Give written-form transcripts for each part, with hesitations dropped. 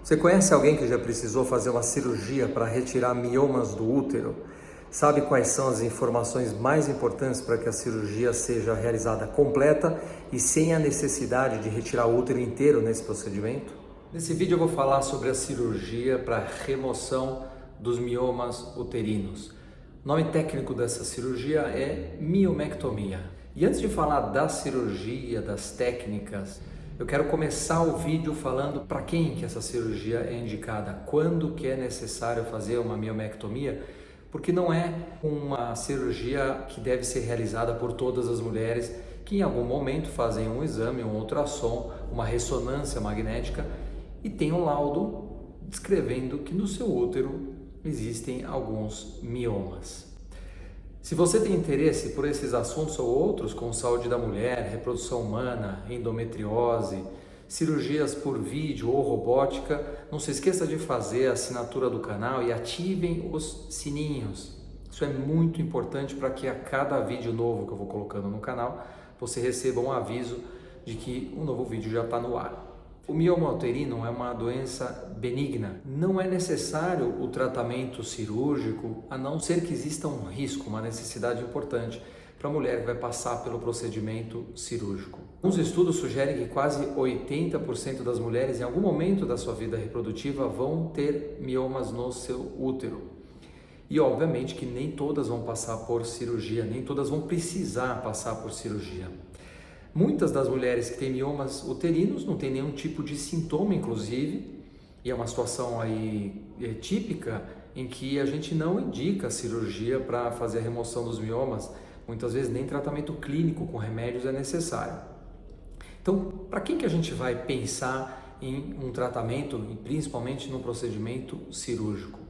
Você conhece alguém que já precisou fazer uma cirurgia para retirar miomas do útero? Sabe quais são as informações mais importantes para que a cirurgia seja realizada completa e sem a necessidade de retirar o útero inteiro nesse procedimento? Nesse vídeo eu vou falar sobre a cirurgia para remoção dos miomas uterinos. O nome técnico dessa cirurgia é miomectomia. E antes de falar da cirurgia, das técnicas, eu quero começar o vídeo falando para quem que essa cirurgia é indicada, quando que é necessário fazer uma miomectomia, porque não é uma cirurgia que deve ser realizada por todas as mulheres que em algum momento fazem um exame, um ultrassom, uma ressonância magnética e tem um laudo descrevendo que no seu útero existem alguns miomas. Se você tem interesse por esses assuntos ou outros, como saúde da mulher, reprodução humana, endometriose, cirurgias por vídeo ou robótica, não se esqueça de fazer a assinatura do canal e ativem os sininhos. Isso é muito importante para que a cada vídeo novo que eu vou colocando no canal, você receba um aviso de que um novo vídeo já está no ar. O mioma uterino é uma doença benigna. Não é necessário o tratamento cirúrgico, a não ser que exista um risco, uma necessidade importante para a mulher que vai passar pelo procedimento cirúrgico. Alguns estudos sugerem que quase 80% das mulheres em algum momento da sua vida reprodutiva vão ter miomas no seu útero. E obviamente que nem todas vão passar por cirurgia, nem todas vão precisar passar por cirurgia. Muitas das mulheres que têm miomas uterinos não têm nenhum tipo de sintoma, inclusive, e é uma situação aí típica em que a gente não indica cirurgia para fazer a remoção dos miomas, muitas vezes nem tratamento clínico com remédios é necessário. Então, para quem que a gente vai pensar em um tratamento, e principalmente no procedimento cirúrgico?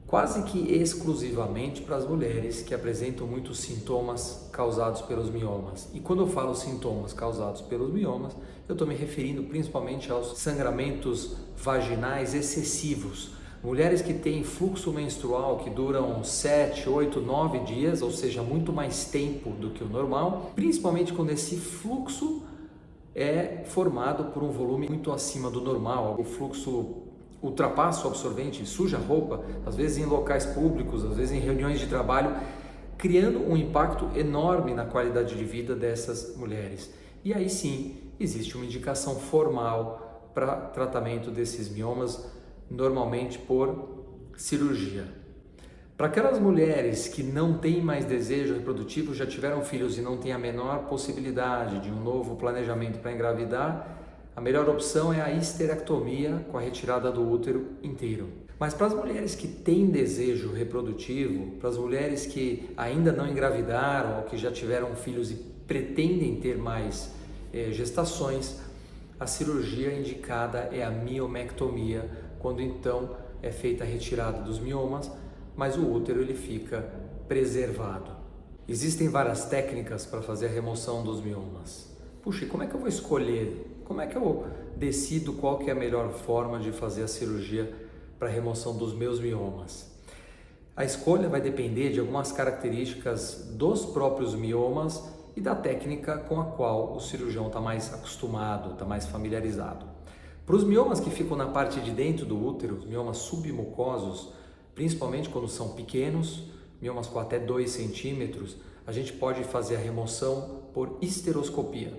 Quase que exclusivamente para as mulheres que apresentam muitos sintomas causados pelos miomas. E quando eu falo sintomas causados pelos miomas, eu estou me referindo principalmente aos sangramentos vaginais excessivos. Mulheres que têm fluxo menstrual que duram 7, 8, 9 dias, ou seja, muito mais tempo do que o normal, principalmente quando esse fluxo é formado por um volume muito acima do normal. O fluxo ultrapassa o absorvente, suja a roupa, às vezes em locais públicos, às vezes em reuniões de trabalho, criando um impacto enorme na qualidade de vida dessas mulheres. E aí sim, existe uma indicação formal para tratamento desses miomas, normalmente por cirurgia. Para aquelas mulheres que não têm mais desejo reprodutivo, já tiveram filhos e não têm a menor possibilidade de um novo planejamento para engravidar, a melhor opção é a histerectomia com a retirada do útero inteiro. Mas para as mulheres que têm desejo reprodutivo, para as mulheres que ainda não engravidaram ou que já tiveram filhos e pretendem ter mais gestações, a cirurgia indicada é a miomectomia, quando então é feita a retirada dos miomas, mas o útero ele fica preservado. Existem várias técnicas para fazer a remoção dos miomas. Puxa, e como é que eu vou escolher? Como é que eu decido qual que é a melhor forma de fazer a cirurgia para a remoção dos meus miomas? A escolha vai depender de algumas características dos próprios miomas e da técnica com a qual o cirurgião está mais acostumado, está mais familiarizado. Para os miomas que ficam na parte de dentro do útero, os miomas submucosos, principalmente quando são pequenos, miomas com até 2 centímetros, a gente pode fazer a remoção por histeroscopia,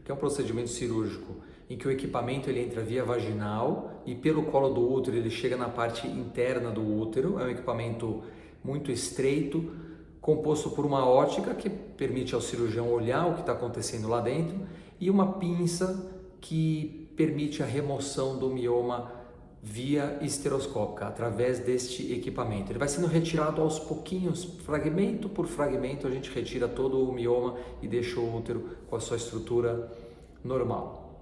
que é um procedimento cirúrgico em que o equipamento ele entra via vaginal e pelo colo do útero ele chega na parte interna do útero. É um equipamento muito estreito, composto por uma ótica que permite ao cirurgião olhar o que está acontecendo lá dentro e uma pinça que permite a remoção do mioma via histeroscópica, através deste equipamento. Ele vai sendo retirado aos pouquinhos, fragmento por fragmento, a gente retira todo o mioma e deixa o útero com a sua estrutura normal.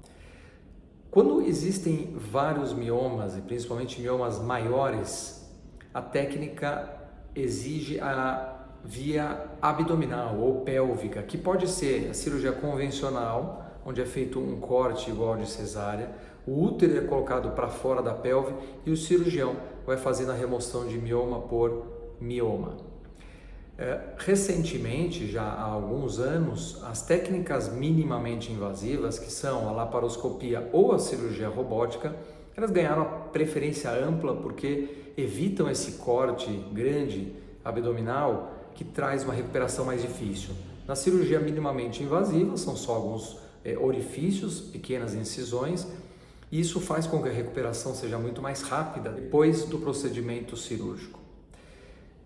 Quando existem vários miomas, e principalmente miomas maiores, a técnica exige a via abdominal ou pélvica, que pode ser a cirurgia convencional, onde é feito um corte igual de cesárea, o útero é colocado para fora da pelve e o cirurgião vai fazendo a remoção de mioma por mioma. Recentemente, já há alguns anos, as técnicas minimamente invasivas, que são a laparoscopia ou a cirurgia robótica, elas ganharam a preferência ampla porque evitam esse corte grande abdominal que traz uma recuperação mais difícil. Na cirurgia minimamente invasiva, são só alguns orifícios, pequenas incisões, e isso faz com que a recuperação seja muito mais rápida depois do procedimento cirúrgico.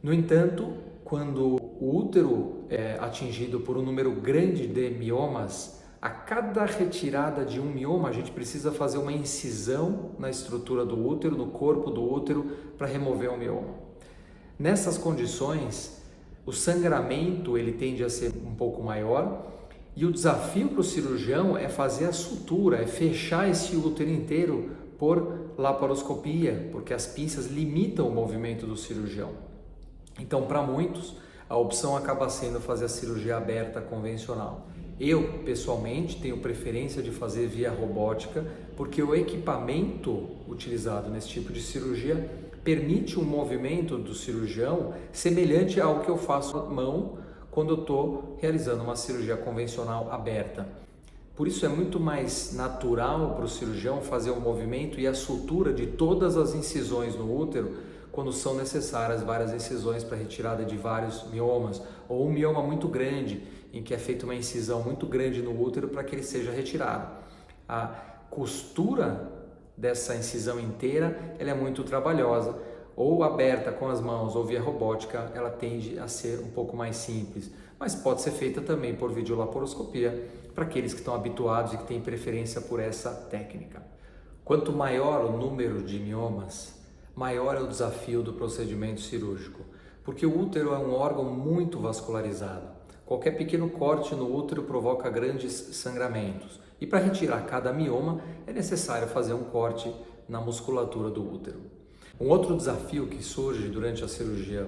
No entanto, quando o útero é atingido por um número grande de miomas, a cada retirada de um mioma a gente precisa fazer uma incisão na estrutura do útero, no corpo do útero, para remover o mioma. Nessas condições, o sangramento ele tende a ser um pouco maior e o desafio para o cirurgião é fazer a sutura, é fechar esse útero inteiro por laparoscopia, porque as pinças limitam o movimento do cirurgião. Então, para muitos, a opção acaba sendo fazer a cirurgia aberta convencional. Eu, pessoalmente, tenho preferência de fazer via robótica, porque o equipamento utilizado nesse tipo de cirurgia permite um movimento do cirurgião semelhante ao que eu faço à mão quando eu estou realizando uma cirurgia convencional aberta. Por isso é muito mais natural para o cirurgião fazer o movimento e a sutura de todas as incisões no útero quando são necessárias várias incisões para retirada de vários miomas, ou um mioma muito grande, em que é feita uma incisão muito grande no útero para que ele seja retirado. A costura dessa incisão inteira ela é muito trabalhosa, ou aberta com as mãos ou via robótica, ela tende a ser um pouco mais simples, mas pode ser feita também por videolaparoscopia para aqueles que estão habituados e que têm preferência por essa técnica. Quanto maior o número de miomas, maior é o desafio do procedimento cirúrgico, porque o útero é um órgão muito vascularizado. Qualquer pequeno corte no útero provoca grandes sangramentos e para retirar cada mioma é necessário fazer um corte na musculatura do útero. Um outro desafio que surge durante a cirurgia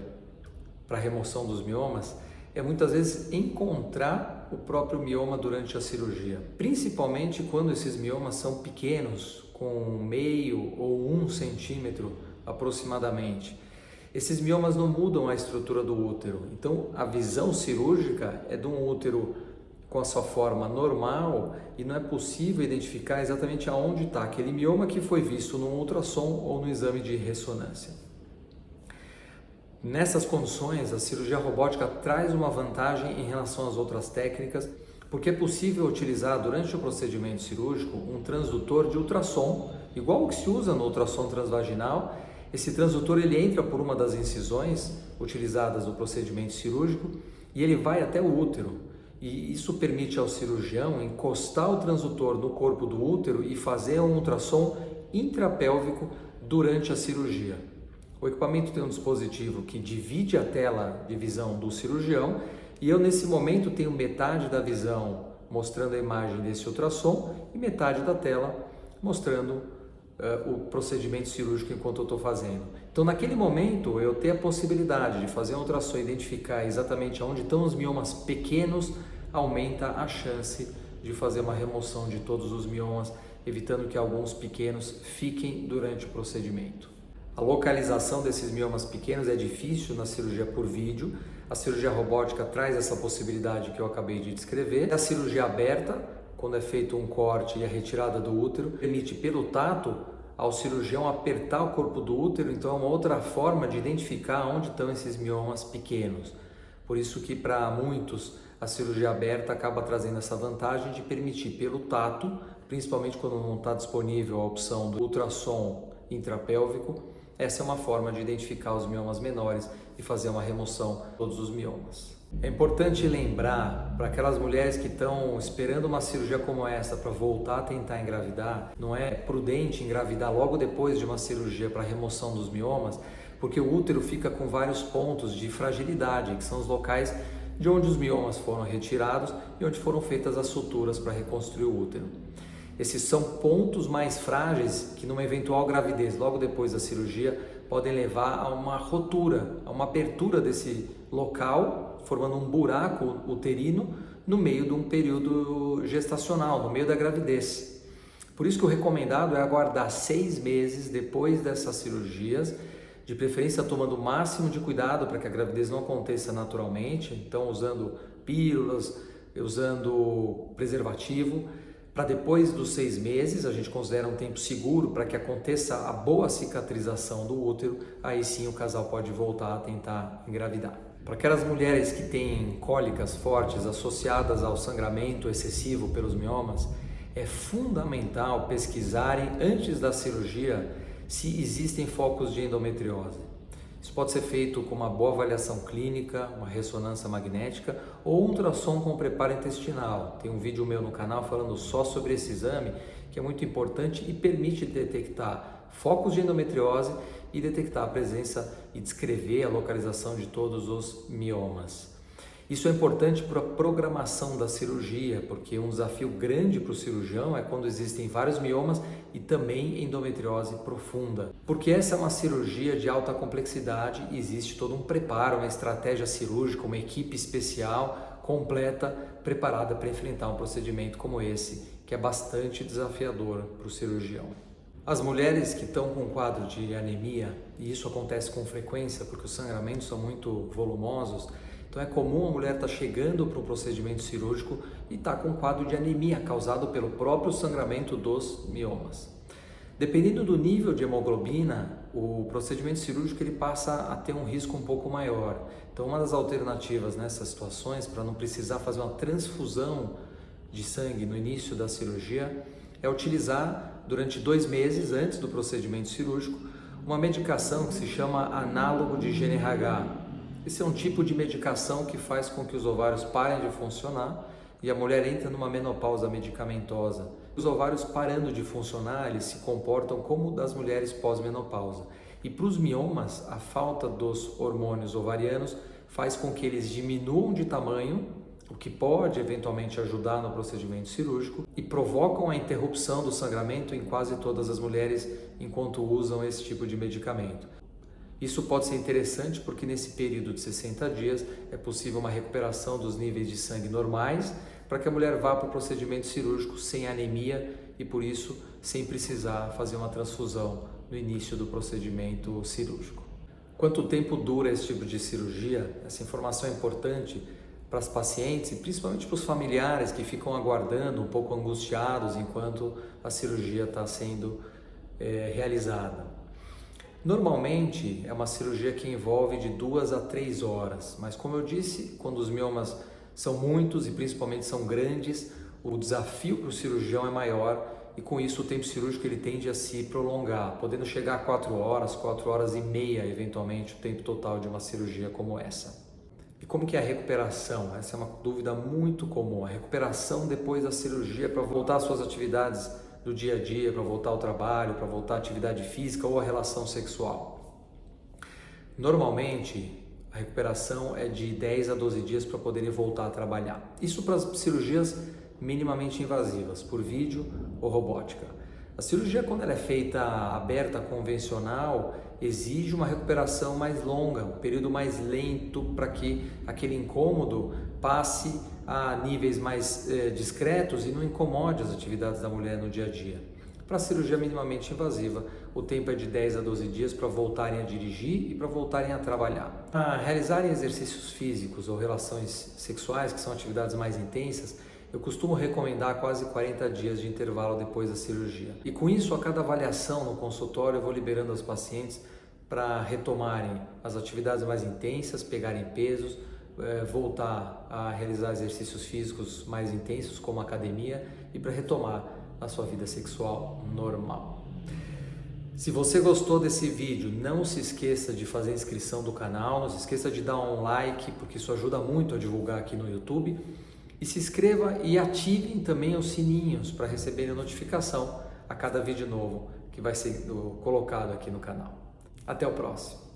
para a remoção dos miomas é muitas vezes encontrar o próprio mioma durante a cirurgia, principalmente quando esses miomas são pequenos, com meio ou 1 centímetro aproximadamente. Esses miomas não mudam a estrutura do útero, então a visão cirúrgica é de um útero com a sua forma normal e não é possível identificar exatamente aonde está aquele mioma que foi visto no ultrassom ou no exame de ressonância. Nessas condições, a cirurgia robótica traz uma vantagem em relação às outras técnicas, porque é possível utilizar durante o procedimento cirúrgico um transdutor de ultrassom, igual o que se usa no ultrassom transvaginal. Esse transdutor ele entra por uma das incisões utilizadas no procedimento cirúrgico e ele vai até o útero. E isso permite ao cirurgião encostar o transdutor no corpo do útero e fazer um ultrassom intrapélvico durante a cirurgia. O equipamento tem um dispositivo que divide a tela de visão do cirurgião e eu nesse momento tenho metade da visão mostrando a imagem desse ultrassom e metade da tela mostrando o procedimento cirúrgico enquanto eu estou fazendo. Então naquele momento eu tenho a possibilidade de fazer um ultrassom e identificar exatamente onde estão os miomas pequenos, aumenta a chance de fazer uma remoção de todos os miomas, evitando que alguns pequenos fiquem durante o procedimento. A localização desses miomas pequenos é difícil na cirurgia por vídeo. A cirurgia robótica traz essa possibilidade que eu acabei de descrever. A cirurgia aberta, quando é feito um corte e a retirada do útero, permite pelo tato ao cirurgião apertar o corpo do útero, então é uma outra forma de identificar onde estão esses miomas pequenos. Por isso que para muitos a cirurgia aberta acaba trazendo essa vantagem de permitir pelo tato, principalmente quando não está disponível a opção do ultrassom intrapélvico, essa é uma forma de identificar os miomas menores e fazer uma remoção de todos os miomas. É importante lembrar para aquelas mulheres que estão esperando uma cirurgia como essa para voltar a tentar engravidar, não é prudente engravidar logo depois de uma cirurgia para remoção dos miomas, porque o útero fica com vários pontos de fragilidade, que são os locais de onde os miomas foram retirados e onde foram feitas as suturas para reconstruir o útero. Esses são pontos mais frágeis que numa eventual gravidez logo depois da cirurgia podem levar a uma rotura, a uma abertura desse local, formando um buraco uterino no meio de um período gestacional, no meio da gravidez. Por isso que o recomendado é aguardar 6 meses depois dessas cirurgias, de preferência tomando o máximo de cuidado para que a gravidez não aconteça naturalmente, então usando pílulas, usando preservativo. Para depois dos 6 meses, a gente considera um tempo seguro para que aconteça a boa cicatrização do útero, aí sim o casal pode voltar a tentar engravidar. Para aquelas mulheres que têm cólicas fortes associadas ao sangramento excessivo pelos miomas, é fundamental pesquisarem antes da cirurgia se existem focos de endometriose. Isso pode ser feito com uma boa avaliação clínica, uma ressonância magnética ou um ultrassom com preparo intestinal. Tem um vídeo meu no canal falando só sobre esse exame, que é muito importante e permite detectar focos de endometriose e detectar a presença e descrever a localização de todos os miomas. Isso é importante para a programação da cirurgia, porque um desafio grande para o cirurgião é quando existem vários miomas e também endometriose profunda. Porque essa é uma cirurgia de alta complexidade e existe todo um preparo, uma estratégia cirúrgica, uma equipe especial, completa, preparada para enfrentar um procedimento como esse, que é bastante desafiador para o cirurgião. As mulheres que estão com um quadro de anemia, e isso acontece com frequência porque os sangramentos são muito volumosos, então é comum a mulher estar chegando para um procedimento cirúrgico e estar com um quadro de anemia causado pelo próprio sangramento dos miomas. Dependendo do nível de hemoglobina, o procedimento cirúrgico ele passa a ter um risco um pouco maior. Então uma das alternativas nessas situações, para não precisar fazer uma transfusão de sangue no início da cirurgia, é utilizar durante 2 meses antes do procedimento cirúrgico uma medicação que se chama análogo de GnRH. Esse é um tipo de medicação que faz com que os ovários parem de funcionar e a mulher entra numa menopausa medicamentosa. Os ovários parando de funcionar, eles se comportam como das mulheres pós-menopausa. E para os miomas, a falta dos hormônios ovarianos faz com que eles diminuam de tamanho, o que pode eventualmente ajudar no procedimento cirúrgico, e provocam a interrupção do sangramento em quase todas as mulheres enquanto usam esse tipo de medicamento. Isso pode ser interessante porque nesse período de 60 dias é possível uma recuperação dos níveis de sangue normais para que a mulher vá para o procedimento cirúrgico sem anemia e por isso sem precisar fazer uma transfusão no início do procedimento cirúrgico. Quanto tempo dura esse tipo de cirurgia? Essa informação é importante para as pacientes e principalmente para os familiares que ficam aguardando, um pouco angustiados enquanto a cirurgia está sendo realizada. Normalmente é uma cirurgia que envolve de 2 a 3 horas, mas como eu disse, quando os miomas são muitos e principalmente são grandes, o desafio para o cirurgião é maior e com isso o tempo cirúrgico ele tende a se prolongar, podendo chegar a 4 horas, 4 horas e meia eventualmente o tempo total de uma cirurgia como essa. E como que é a recuperação? Essa é uma dúvida muito comum, a recuperação depois da cirurgia para voltar às suas atividades do dia a dia, para voltar ao trabalho, para voltar à atividade física ou à relação sexual. Normalmente, a recuperação é de 10 a 12 dias para poderem voltar a trabalhar. Isso para as cirurgias minimamente invasivas, por vídeo ou robótica. A cirurgia, quando ela é feita aberta, convencional, exige uma recuperação mais longa, um período mais lento para que aquele incômodo passe a níveis mais discretos e não incomode as atividades da mulher no dia a dia. Para a cirurgia minimamente invasiva, o tempo é de 10 a 12 dias para voltarem a dirigir e para voltarem a trabalhar. Para realizarem exercícios físicos ou relações sexuais, que são atividades mais intensas, eu costumo recomendar quase 40 dias de intervalo depois da cirurgia. E com isso, a cada avaliação no consultório, eu vou liberando as pacientes para retomarem as atividades mais intensas, pegarem pesos, voltar a realizar exercícios físicos mais intensos, como academia, e para retomar a sua vida sexual normal. Se você gostou desse vídeo, não se esqueça de fazer a inscrição do canal, não se esqueça de dar um like, porque isso ajuda muito a divulgar aqui no YouTube. E se inscreva e ativem também os sininhos para receberem a notificação a cada vídeo novo que vai ser colocado aqui no canal. Até o próximo!